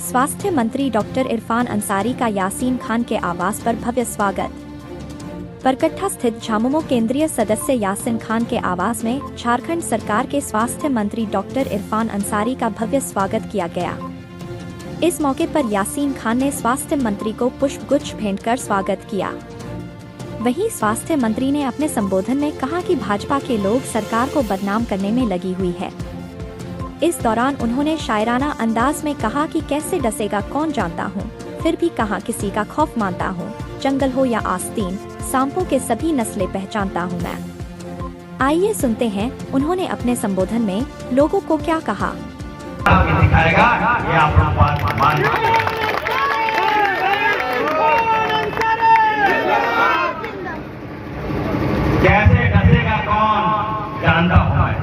स्वास्थ्य मंत्री डॉक्टर इरफान अंसारी का यासीन खान के आवास पर भव्य स्वागत। परकट्ठा स्थित झामुमो केंद्रीय सदस्य यासीन खान के आवास में झारखंड सरकार के स्वास्थ्य मंत्री डॉक्टर इरफान अंसारी का भव्य स्वागत किया गया। इस मौके पर यासीन खान ने स्वास्थ्य मंत्री को पुष्पगुच्छ भेंट कर स्वागत किया। वहीं स्वास्थ्य मंत्री ने अपने संबोधन में कहा कि भाजपा के लोग सरकार को बदनाम करने में लगी हुई है। इस दौरान उन्होंने शायराना अंदाज में कहा कि कैसे डसेगा कौन जानता हूँ, फिर भी कहाँ किसी का खौफ मानता हूँ, जंगल हो या आस्तीन, सांपों के सभी नस्लें पहचानता हूँ मैं। आइए सुनते हैं उन्होंने अपने संबोधन में लोगों को क्या कहा। कैसे डसेगा कौन जानता हूँ मैं,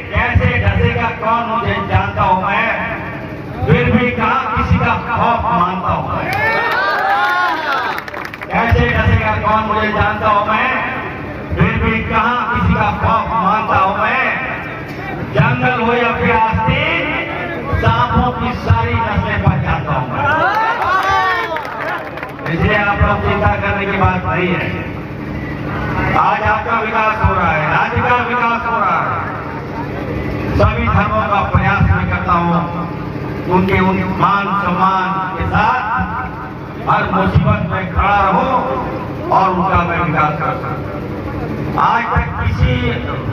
कैसे डसेगा कौन मुझे जानता हूँ मैं, फिर भी कहाँ किसी का खौफ मानता हूँ मैं। कैसे डसेगा कौन मुझे जानता हूँ मैं, फिर भी कहाँ किसी का खौफ मानता हूँ मैं। जंगल हो या फिर आस्तीन, सांपों की सारी नस्लें पहचानता हूँ मैं। इसलिए आप लोग चिंता करने की बात नहीं है। आज आपका विकास हो रहा है, राज्य का विकास हो रहा है। सभी धर्मों का प्रयास मैं करता हूँ उनके मान सम्मान के साथ हर मुसीबत में खड़ा रहूं और उनका मैं विकास कर सकूं। आज तक किसी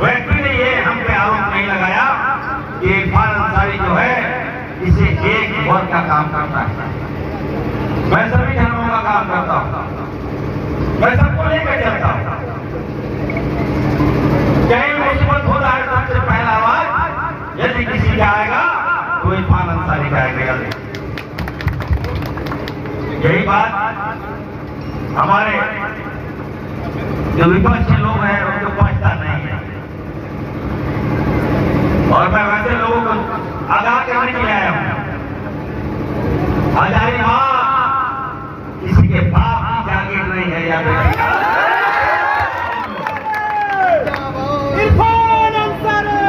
व्यक्ति ने ये हम पे आरोप नहीं लगाया कि इरफान अंसारी जो है इसे एक वर्ग का काम करता है। मैं सभी धर्मों का काम करता हूँ, मैं सबको लेकर चलता हूँ। कहीं मुसीबत होता है सबसे पहला आवाज यदि किसी का आएगा तो इरफान अंसारी का आएगा। यही बात हमारे जो विपक्षी लोग हैं उनको पहुंचता नहीं है। और मैं वैसे लोगों को आगाह करने के लिए आया हूं, हजारीबाग किसी के बाप की जागीर नहीं है। याद रखिएगा, इरफान अंसारी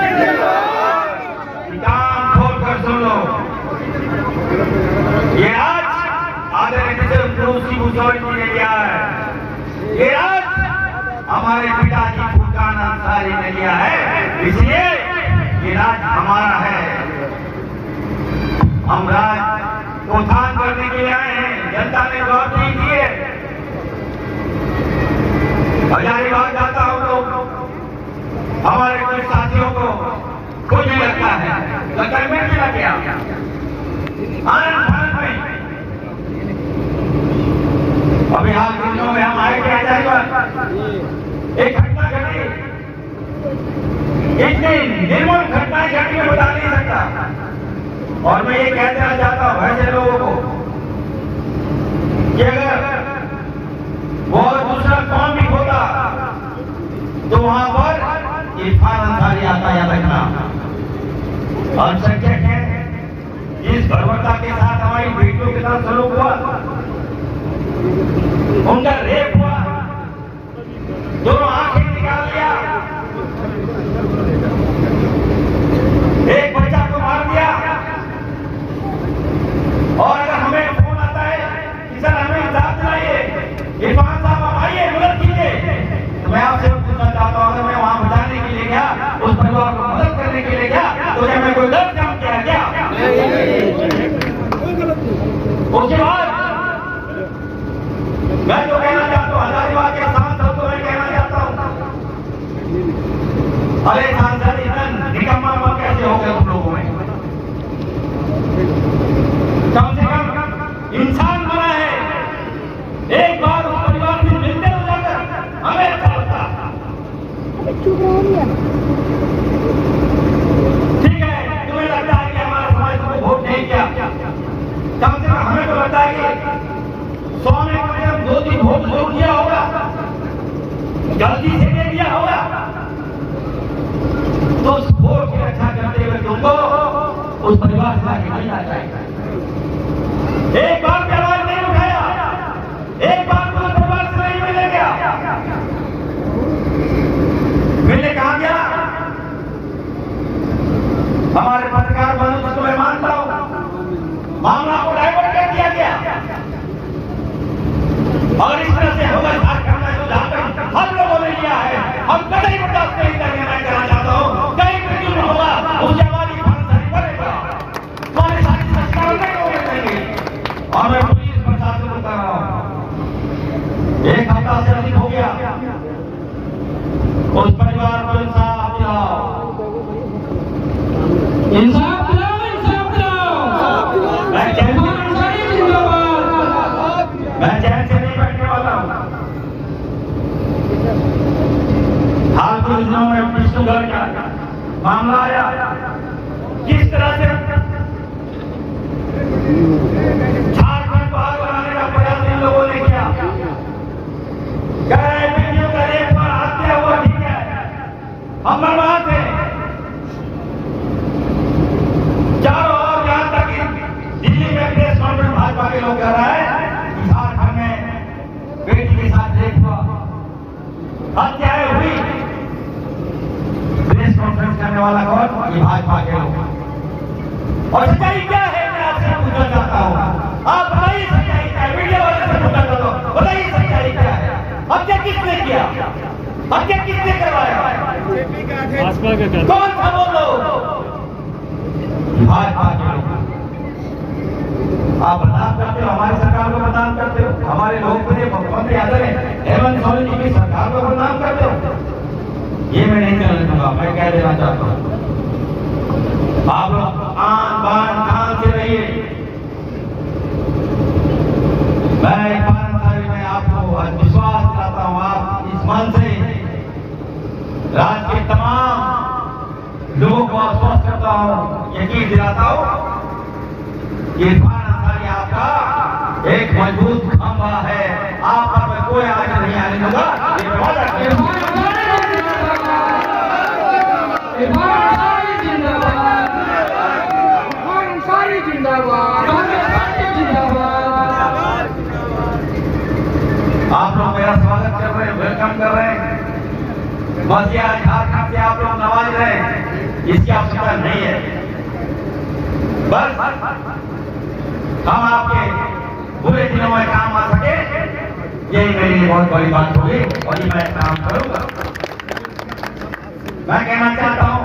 कान खोल कर सुन लो। ये आज आदरणीय गुरुजी भूषण जी ने लिया है, ये आज हमारे पिताजी फुरकान अंसारी ने लिया है, इसलिए ये राज हमारा है। हम राज को उत्थान करने के लिए आए हैं। जनता ने जवाब नहीं दिए। हजारीबाग जाता हूं तो हमारे कुछ साथियों को कुछ नहीं लगता है, मैं भी लग गया आनंद भारत में। अभी हाल के दिनों में हम आए थे हजारीबाग, एक घटना घटी, इतनी निर्मम घटनाएं घटी मैं बता नहीं सकता। और मैं ये कह देना चाहता हूं ऐसे लोगों को कि अगर वो दूसरा कौन भी होता तो वहां पर इरफान अंसारी आता, याद रखना। अल्पसंख्यक है, जिस बर्बरता के साथ हमारी बेटियों के साथ सलूक हुआ, उनका रेप हुआ, दोनों आंखें निकाल लिया, एक बच्चा को मार दिया। और अगर हमें फोन आता है कि सर हमें इंसाफ दिलाइए, इरफान साहब आप आइए मदद कीजिए, तो मैं आपसे पूछना चाहता हूँ अगर मैं वहां बचाने के लिए गया, उस परिवार को मदद करने के लिए गया, तो क्या मैं कोई गलत काम किया क्या? उसके बाद मैं जो कहना चाहता हूँ हजारीबाग के सांसद को मैं कहना चाहता हूँ, अरे सांसद इतना निकम्मा कैसे हो गए तुम लोगों में? कम से कम इंसान बना है, एक बार उस परिवार से मिलते हो जाकर हमें अच्छा लगता। ठीक है, तुम्हें लगता है कि हमारा समाज को वोट नहीं किया, कम से कम हमें तो लगता है कि 100 में कम से कम 2-3 वोट जरूर दिया होगा, गलती से दे दिया होगा। तो उस वोट की रक्षा करते हुए तुमको उस परिवार से आगे नहीं आ जाएगा। एक बार भी आवाज नहीं उठाया, एक बार भी उस परिवार से नहीं मिले गया। मिलने कहा गया उस परिवार को इंसाफ दिलाओ, इंसाफ दिलाओ, इंसाफ दिलाओ। मैं चैन इरफान अंसारी जिंदाबाद। मैं चैन से नहीं बैठने वाला हूँ। हाल के दिनों में विष्णुगढ़ का मामला आया, किस तरह से झारखंड बाहर बनाने का प्रयास इन लोगों ने किया। कह रहे बेटियों का एक बार हत्या हुआ ठीक है, हम बर्बाद थे। चारों ओर यहाँ तक कि दिल्ली में प्रेस कॉन्फ्रेंस भाजपा के लोग कह रहा है कि झारखंड में बेटी के साथ रेप हुआ, हत्याएं हुई। प्रेस कॉन्फ्रेंस करने वाला कौन? ये भाजपा के लोग। और सच्चाई क्या है, मैं आपसे पूछना चाहता हूँ, आप बताइए सच्चाई क्या है। मीडिया वाले से पूछना चाहता हूँ, बताइए सच्चाई क्या है। हत्या किसने किया, हत्या किसने करवाया, कौन था वो लोग? भाजपा के लोग। आप बदनाम करते हो, हमारी सरकार को बदनाम करते हो, हमारे लोकप्रिय मुख्यमंत्री आदरणीय हेमंत सोरेन जी की सरकार को बदनाम करते हो। ये मैं नहीं करने दूंगा, मैं कह देना चाहता हूँ। आप लोग आन बान खान से रहिए। मैं इरफान अंसारी में आपको विश्वास दिलाता हूँ, आप इस मन से राज्य के तमाम लोगों को आश्वस्त करता हूँ, यकीन दिलाता हूँ कि इरफान अंसारी आपका एक मजबूत खंभा है, आप पर मैं कोई आगे नहीं आने दूंगा। ये वादा किया। इरफान अंसारी जिंदाबाद। इरफान अंसारी जिंदाबाद। कांग्रेस पार्टी जिंदाबाद। आप लोग मेरा स्वागत कर रहे हैं, वेलकम कर रहे हैं। बस ये झारखंड से आप लोग नवाज रहे हैं, इसकी आवश्यकता नहीं है। बस हम आपके बुरे दिनों में काम आ सके, यही मेरी बहुत बड़ी बात होगी और ये मैं काम करूंगा। मैं कहना चाहता हूं